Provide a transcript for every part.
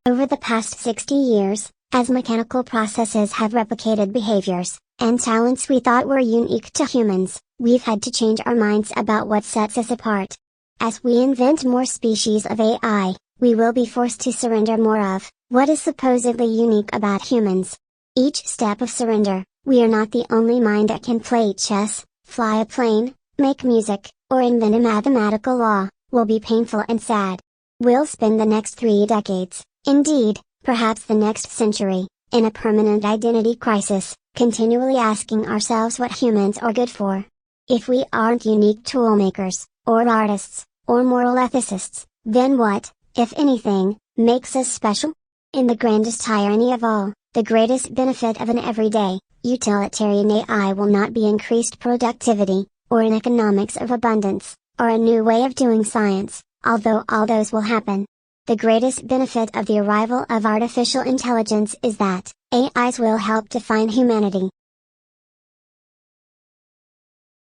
Over the past 60 years, as mechanical processes have replicated behaviors and talents we thought were unique to humans, we've had to change our minds about what sets us apart. As we invent more species of AI, we will be forced to surrender more of what is supposedly unique about humans. Each step of surrender, we are not the only mind that can play chess, fly a plane, make music, or invent a mathematical law, will be painful and sad. We'll spend the next 3 decades, indeed, perhaps the next century, in a permanent identity crisis, continually asking ourselves what humans are good for. If we aren't unique toolmakers, or artists, or moral ethicists, then what, if anything, makes us special? In the grandest irony of all, the greatest benefit of an everyday, utilitarian AI will not be increased productivity, or an economics of abundance, or a new way of doing science, although all those will happen. The greatest benefit of the arrival of artificial intelligence is that AIs will help define humanity.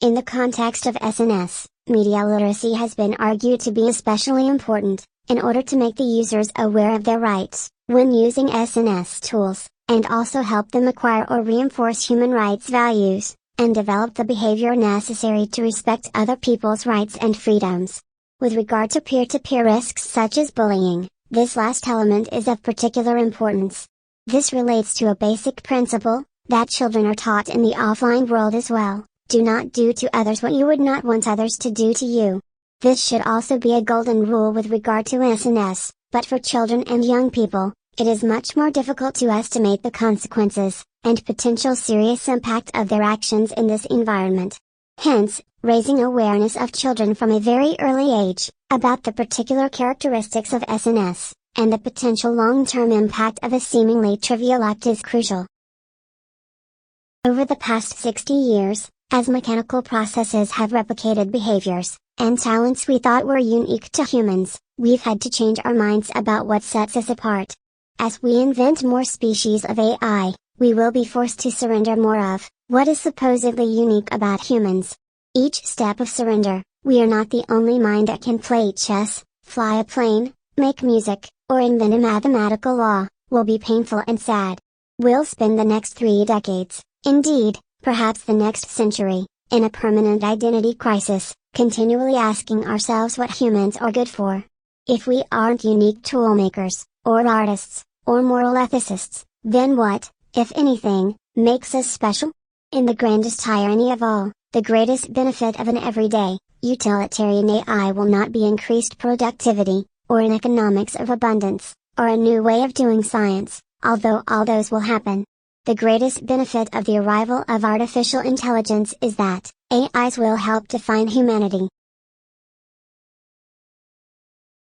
In the context of SNS, media literacy has been argued to be especially important, in order to make the users aware of their rights, when using SNS tools, and also help them acquire or reinforce human rights values, and develop the behavior necessary to respect other people's rights and freedoms. With regard to peer-to-peer risks such as bullying, this last element is of particular importance. This relates to a basic principle, that children are taught in the offline world as well: do not do to others what you would not want others to do to you. This should also be a golden rule with regard to SNS, but for children and young people, it is much more difficult to estimate the consequences, and potential serious impact of their actions in this environment. Hence, raising awareness of children from a very early age, about the particular characteristics of SNS, and the potential long-term impact of a seemingly trivial act is crucial. Over the past 60 years, as mechanical processes have replicated behaviors and talents we thought were unique to humans, we've had to change our minds about what sets us apart. As we invent more species of AI, we will be forced to surrender more of what is supposedly unique about humans. Each step of surrender, we are not the only mind that can play chess, fly a plane, make music, or invent a mathematical law, will be painful and sad. We'll spend the next 3 decades, indeed, perhaps the next century, in a permanent identity crisis, continually asking ourselves what humans are good for. If we aren't unique toolmakers, or artists, or moral ethicists, then what, if anything, makes us special? In the grandest irony of all, the greatest benefit of an everyday, utilitarian AI will not be increased productivity, or an economics of abundance, or a new way of doing science, although all those will happen. The greatest benefit of the arrival of artificial intelligence is that AIs will help define humanity.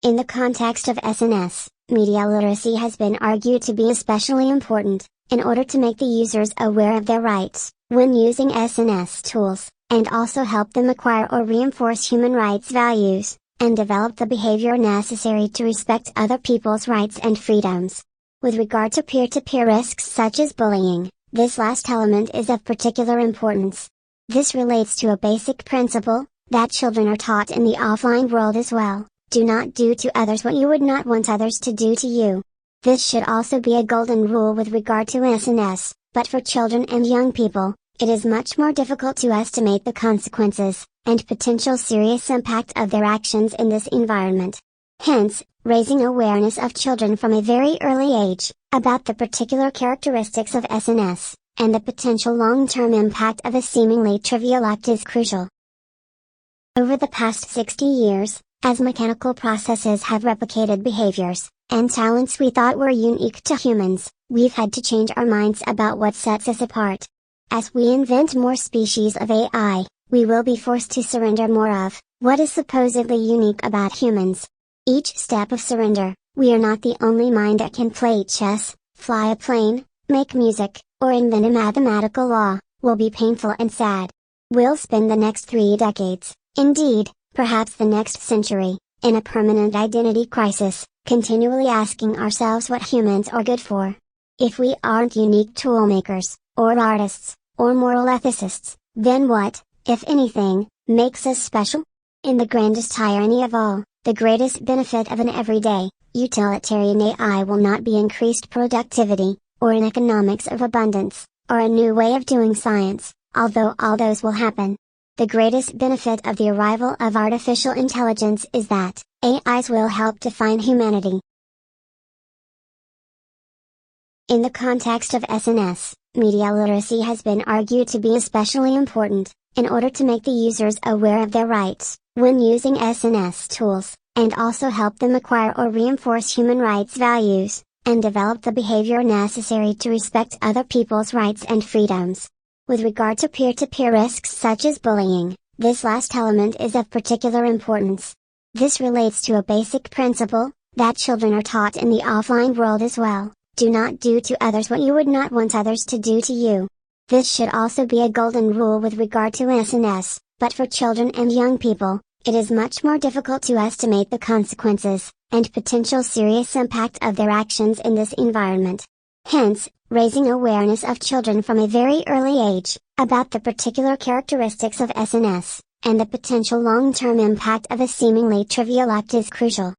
In the context of SNS, media literacy has been argued to be especially important, in order to make the users aware of their rights, when using SNS tools, and also help them acquire or reinforce human rights values, and develop the behavior necessary to respect other people's rights and freedoms. With regard to peer-to-peer risks such as bullying, this last element is of particular importance. This relates to a basic principle, that children are taught in the offline world as well: do not do to others what you would not want others to do to you. This should also be a golden rule with regard to SNS, but for children and young people, it is much more difficult to estimate the consequences, and potential serious impact of their actions in this environment. Hence, raising awareness of children from a very early age, about the particular characteristics of SNS, and the potential long-term impact of a seemingly trivial act is crucial. Over the past 60 years, as mechanical processes have replicated behaviors and talents we thought were unique to humans, we've had to change our minds about what sets us apart. As we invent more species of AI, we will be forced to surrender more of what is supposedly unique about humans. Each step of surrender, we are not the only mind that can play chess, fly a plane, make music, or invent a mathematical law, will be painful and sad. We'll spend the next 3 decades, indeed, perhaps the next century, in a permanent identity crisis, continually asking ourselves what humans are good for. If we aren't unique toolmakers, or artists, or moral ethicists, then what, if anything, makes us special? In the grandest irony of all, the greatest benefit of an everyday, Utilitarian AI will not be increased productivity, or an economics of abundance, or a new way of doing science, although all those will happen. The greatest benefit of the arrival of artificial intelligence is that AIs will help define humanity. In the context of SNS, media literacy has been argued to be especially important, in order to make the users aware of their rights, when using SNS tools, and also help them acquire or reinforce human rights values, and develop the behavior necessary to respect other people's rights and freedoms. With regard to peer-to-peer risks such as bullying, this last element is of particular importance. This relates to a basic principle, that children are taught in the offline world as well: do not do to others what you would not want others to do to you. This should also be a golden rule with regard to SNS, but for children and young people, it is much more difficult to estimate the consequences, and potential serious impact of their actions in this environment. Hence, raising awareness of children from a very early age, about the particular characteristics of SNS, and the potential long-term impact of a seemingly trivial act is crucial.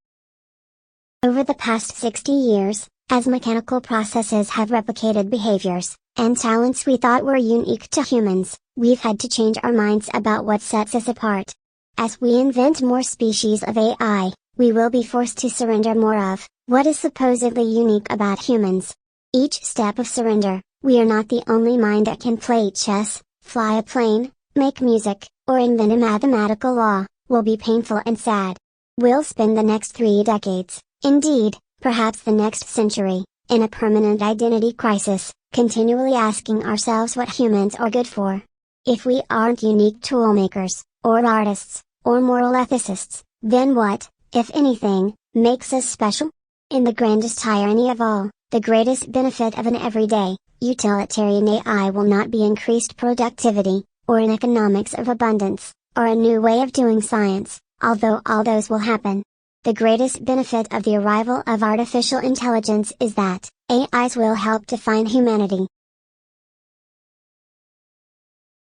Over the past 60 years, as mechanical processes have replicated behaviors, and talents we thought were unique to humans, we've had to change our minds about what sets us apart. As we invent more species of AI, we will be forced to surrender more of what is supposedly unique about humans. Each step of surrender, we are not the only mind that can play chess, fly a plane, make music, or invent a mathematical law, will be painful and sad. We'll spend the next 3 decades, indeed, perhaps the next century, in a permanent identity crisis, continually asking ourselves what humans are good for. If we aren't unique toolmakers, or artists, or moral ethicists, then what, if anything, makes us special? In the grandest irony of all, the greatest benefit of an everyday, utilitarian AI will not be increased productivity, or an economics of abundance, or a new way of doing science, although all those will happen. The greatest benefit of the arrival of artificial intelligence is that AIs will help define humanity.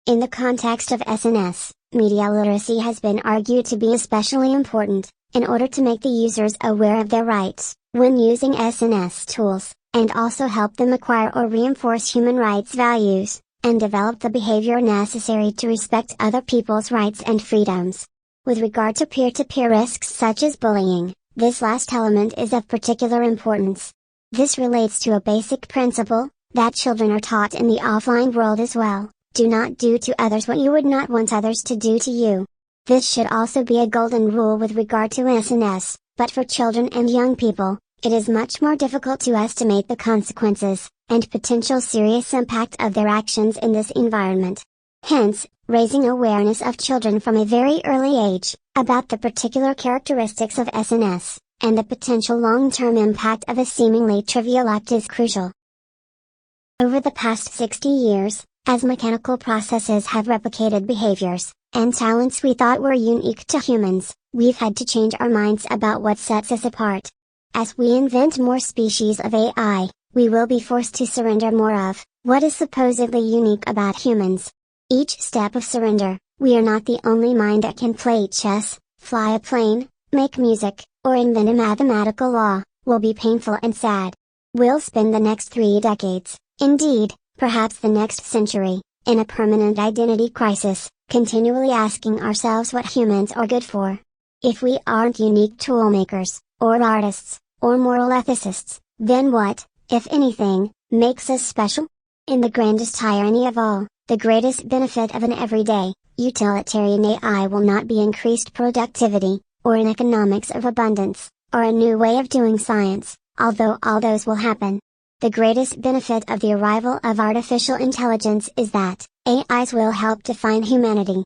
In the context of SNS, media literacy has been argued to be especially important, in order to make the users aware of their rights, when using SNS tools, and also help them acquire or reinforce human rights values, and develop the behavior necessary to respect other people's rights and freedoms. With regard to peer-to-peer risks such as bullying, this last element is of particular importance. This relates to a basic principle, that children are taught in the offline world as well: do not do to others what you would not want others to do to you. This should also be a golden rule with regard to SNS, but for children and young people, it is much more difficult to estimate the consequences, and potential serious impact of their actions in this environment. Hence, raising awareness of children from a very early age, about the particular characteristics of SNS, and the potential long-term impact of a seemingly trivial act is crucial. Over the past 60 years, as mechanical processes have replicated behaviors, and talents we thought were unique to humans, we've had to change our minds about what sets us apart. As we invent more species of AI, we will be forced to surrender more of what is supposedly unique about humans. Each step of surrender, we are not the only mind that can play chess, fly a plane, make music, or invent a mathematical law, will be painful and sad. We'll spend the next 3 decades, indeed, perhaps the next century, in a permanent identity crisis, continually asking ourselves what humans are good for. If we aren't unique toolmakers, or artists, or moral ethicists, then what, if anything, makes us special? In the grandest irony of all, the greatest benefit of an everyday, utilitarian AI will not be increased productivity, or an economics of abundance, or a new way of doing science, although all those will happen. The greatest benefit of the arrival of artificial intelligence is that AIs will help define humanity.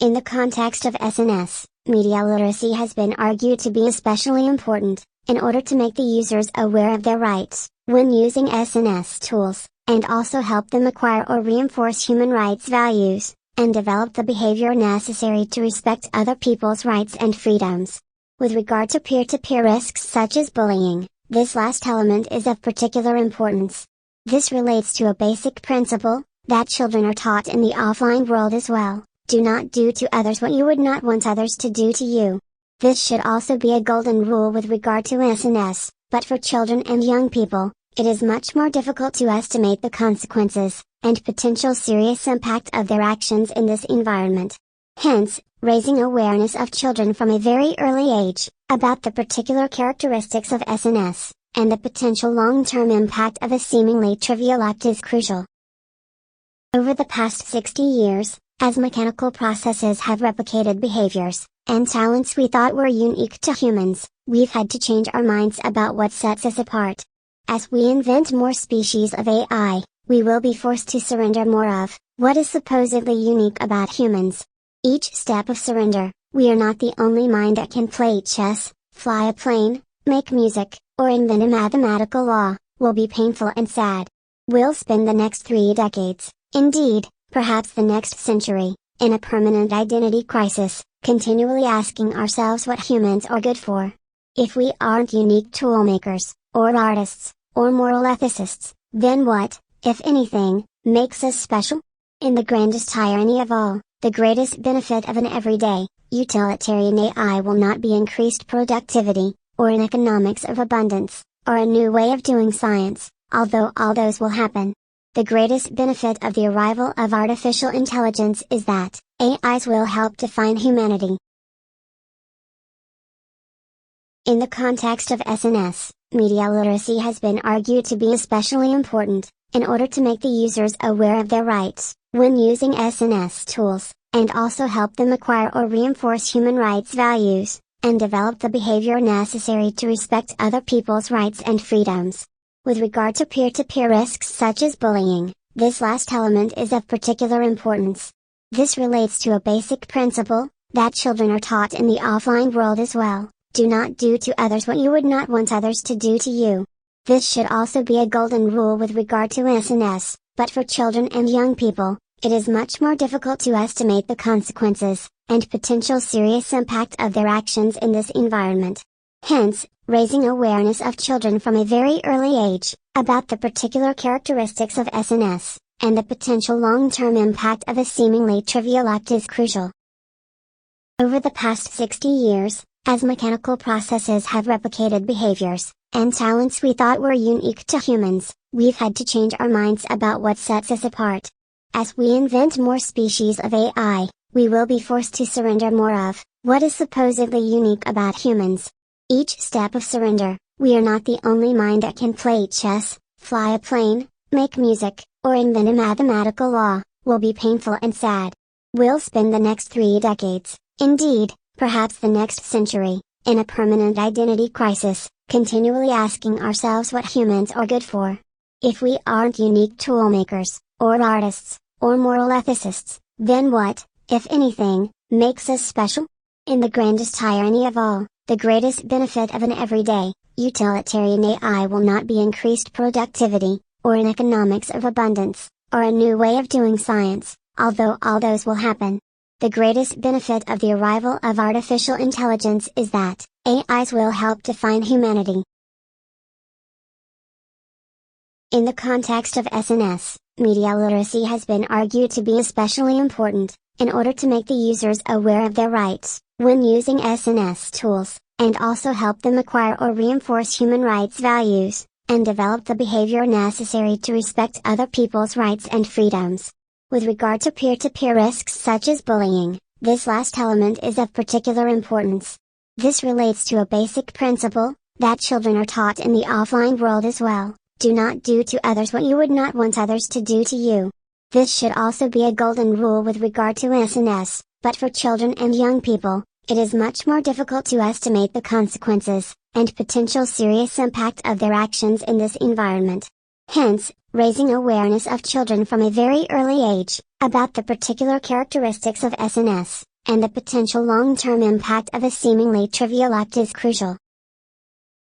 In the context of SNS, media literacy has been argued to be especially important, in order to make the users aware of their rights, when using SNS tools, and also help them acquire or reinforce human rights values, and develop the behavior necessary to respect other people's rights and freedoms. With regard to peer-to-peer risks such as bullying, this last element is of particular importance. This relates to a basic principle, that children are taught in the offline world as well: do not do to others what you would not want others to do to you. This should also be a golden rule with regard to SNS, but for children and young people, it is much more difficult to estimate the consequences, and potential serious impact of their actions in this environment. Hence, raising awareness of children from a very early age, about the particular characteristics of SNS, and the potential long-term impact of a seemingly trivial act is crucial. Over the past 60 years, as mechanical processes have replicated behaviors and talents we thought were unique to humans, we've had to change our minds about what sets us apart. As we invent more species of AI, we will be forced to surrender more of what is supposedly unique about humans. Each step of surrender, we are not the only mind that can play chess, fly a plane, make music, or invent a mathematical law, will be painful and sad. We'll spend the next 3 decades, indeed, perhaps the next century, in a permanent identity crisis, continually asking ourselves what humans are good for. If we aren't unique toolmakers, or artists, or moral ethicists, then what, if anything, makes us special? In the grandest irony of all, the greatest benefit of an everyday, utilitarian AI will not be increased productivity, or an economics of abundance, or a new way of doing science, although all those will happen. The greatest benefit of the arrival of artificial intelligence is that AIs will help define humanity. In the context of SNS, media literacy has been argued to be especially important, in order to make the users aware of their rights, when using SNS tools, and also help them acquire or reinforce human rights values, and develop the behavior necessary to respect other people's rights and freedoms. With regard to peer-to-peer risks such as bullying, this last element is of particular importance. This relates to a basic principle, that children are taught in the offline world as well: do not do to others what you would not want others to do to you. This should also be a golden rule with regard to SNS, but for children and young people, it is much more difficult to estimate the consequences, and potential serious impact of their actions in this environment. Hence, raising awareness of children from a very early age, about the particular characteristics of SNS, and the potential long-term impact of a seemingly trivial act is crucial. Over the past 60 years, as mechanical processes have replicated behaviors and talents we thought were unique to humans, we've had to change our minds about what sets us apart. As we invent more species of AI, we will be forced to surrender more of what is supposedly unique about humans. Each step of surrender, we are not the only mind that can play chess, fly a plane, make music, or invent a mathematical law, will be painful and sad. We'll spend the next 3 decades, indeed, perhaps the next century, in a permanent identity crisis, continually asking ourselves what humans are good for. If we aren't unique toolmakers, or artists, or moral ethicists, then what, if anything, makes us special? In the grandest irony of all, the greatest benefit of an everyday, utilitarian AI will not be increased productivity, or an economics of abundance, or a new way of doing science, although all those will happen. The greatest benefit of the arrival of artificial intelligence is that AIs will help define humanity. In the context of SNS, media literacy has been argued to be especially important, in order to make the users aware of their rights, when using SNS tools, and also help them acquire or reinforce human rights values, and develop the behavior necessary to respect other people's rights and freedoms. With regard to peer-to-peer risks such as bullying, this last element is of particular importance. This relates to a basic principle, that children are taught in the offline world as well: do not do to others what you would not want others to do to you. This should also be a golden rule with regard to SNS, but for children and young people, it is much more difficult to estimate the consequences, and potential serious impact of their actions in this environment. Hence, raising awareness of children from a very early age, about the particular characteristics of SNS, and the potential long-term impact of a seemingly trivial act is crucial.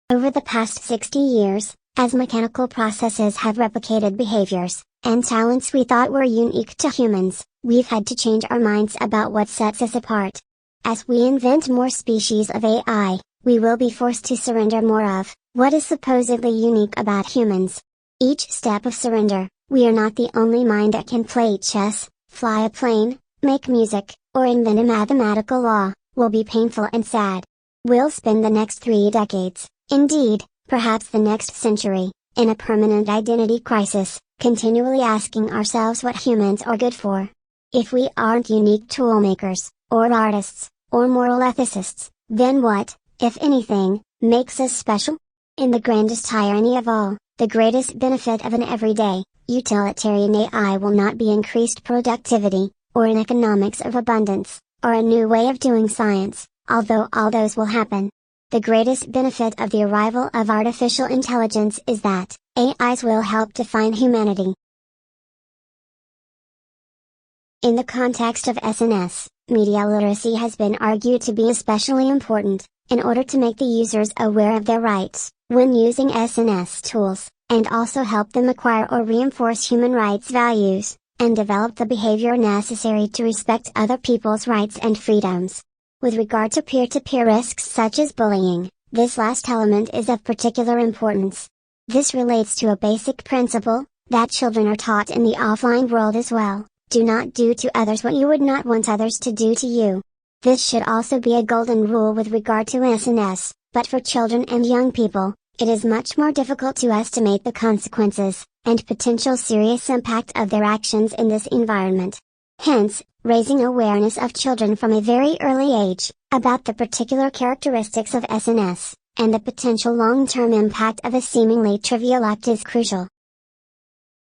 Over the past 60 years, as mechanical processes have replicated behaviors and talents we thought were unique to humans, we've had to change our minds about what sets us apart. As we invent more species of AI, we will be forced to surrender more of what is supposedly unique about humans. Each step of surrender, we are not the only mind that can play chess, fly a plane, make music, or invent a mathematical law, will be painful and sad. We'll spend the next 3 decades, indeed, perhaps the next century, in a permanent identity crisis, continually asking ourselves what humans are good for. If we aren't unique toolmakers, or artists, or moral ethicists, then what, if anything, makes us special? In the grandest irony of all, the greatest benefit of an everyday, utilitarian AI will not be increased productivity, or an economics of abundance, or a new way of doing science, although all those will happen. The greatest benefit of the arrival of artificial intelligence is that, AIs will help define humanity. In the context of SNS, media literacy has been argued to be especially important, in order to make the users aware of their rights, when using SNS tools, and also help them acquire or reinforce human rights values, and develop the behavior necessary to respect other people's rights and freedoms. With regard to peer-to-peer risks such as bullying, this last element is of particular importance. This relates to a basic principle, that children are taught in the offline world as well: do not do to others what you would not want others to do to you. This should also be a golden rule with regard to SNS, but for children and young people, it is much more difficult to estimate the consequences, and potential serious impact of their actions in this environment. Hence, raising awareness of children from a very early age, about the particular characteristics of SNS, and the potential long-term impact of a seemingly trivial act is crucial.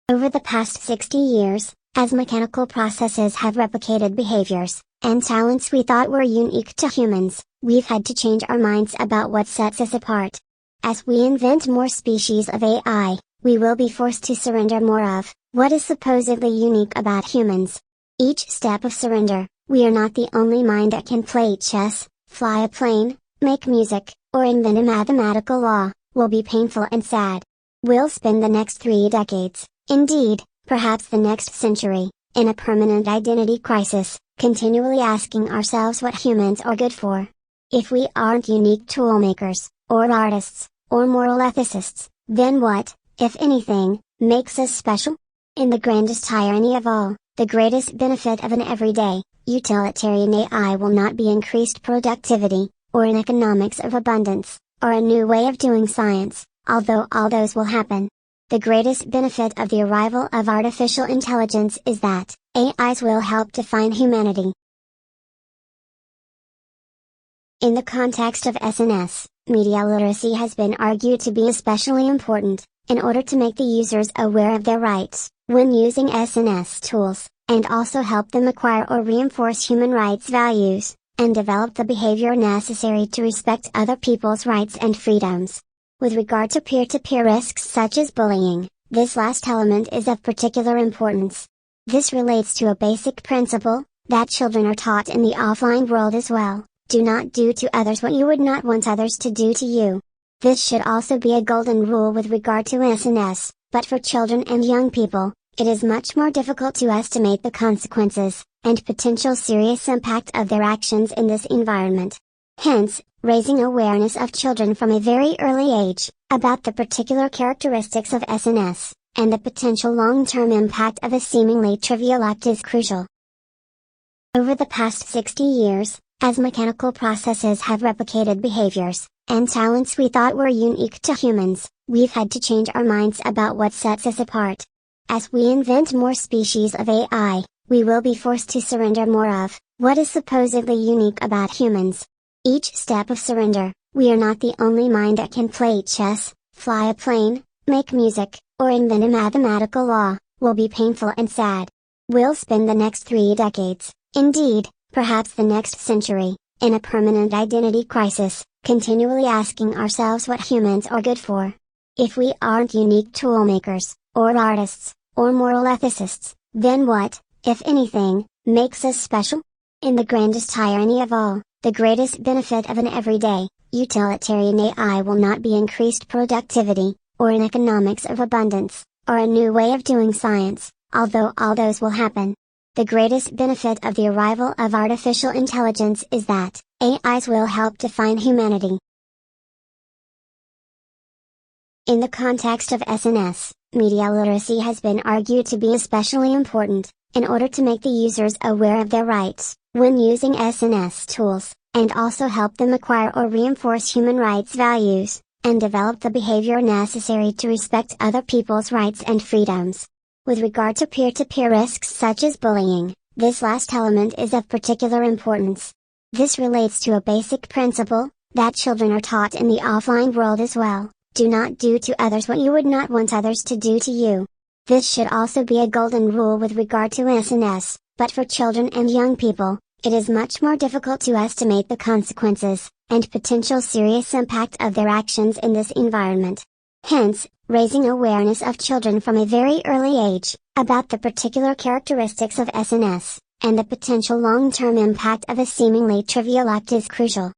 Over the past 60 years, as mechanical processes have replicated behaviors, and talents we thought were unique to humans, we've had to change our minds about what sets us apart. As we invent more species of AI, we will be forced to surrender more of what is supposedly unique about humans. Each step of surrender, we are not the only mind that can play chess, fly a plane, make music, or invent a mathematical law, will be painful and sad. We'll spend the next 3 decades, indeed, perhaps the next century, in a permanent identity crisis, continually asking ourselves what humans are good for. If we aren't unique toolmakers, or artists, or moral ethicists, then what, if anything, makes us special? In the grandest irony of all, the greatest benefit of an everyday, utilitarian AI will not be increased productivity, or an economics of abundance, or a new way of doing science, although all those will happen. The greatest benefit of the arrival of artificial intelligence is that, AIs will help define humanity. In the context of SNS, media literacy has been argued to be especially important, in order to make the users aware of their rights, when using SNS tools, and also help them acquire or reinforce human rights values, and develop the behavior necessary to respect other people's rights and freedoms. With regard to peer-to-peer risks such as bullying, this last element is of particular importance. This relates to a basic principle, that children are taught in the offline world as well: do not do to others what you would not want others to do to you. This should also be a golden rule with regard to SNS, but for children and young people, it is much more difficult to estimate the consequences, and potential serious impact of their actions in this environment. Hence, raising awareness of children from a very early age, about the particular characteristics of SNS, and the potential long-term impact of a seemingly trivial act is crucial. Over the past 60 years, as mechanical processes have replicated behaviors, and talents we thought were unique to humans, we've had to change our minds about what sets us apart. As we invent more species of AI, we will be forced to surrender more of what is supposedly unique about humans. Each step of surrender, we are not the only mind that can play chess, fly a plane, make music, or invent a mathematical law, will be painful and sad. We'll spend the next 3 decades, indeed, perhaps the next century, in a permanent identity crisis, continually asking ourselves what humans are good for. If we aren't unique toolmakers, or artists, or moral ethicists, then what, if anything, makes us special? In the grandest irony of all, the greatest benefit of an everyday, utilitarian AI will not be increased productivity, or an economics of abundance, or a new way of doing science, although all those will happen. The greatest benefit of the arrival of artificial intelligence is that, AIs will help define humanity. In the context of SNS, media literacy has been argued to be especially important, in order to make the users aware of their rights, when using SNS tools, and also help them acquire or reinforce human rights values, and develop the behavior necessary to respect other people's rights and freedoms. With regard to peer-to-peer risks such as bullying, this last element is of particular importance. This relates to a basic principle, that children are taught in the offline world as well: do not do to others what you would not want others to do to you. This should also be a golden rule with regard to SNS, but for children and young people, it is much more difficult to estimate the consequences, and potential serious impact of their actions in this environment. Hence, raising awareness of children from a very early age, about the particular characteristics of SNS, and the potential long-term impact of a seemingly trivial act is crucial.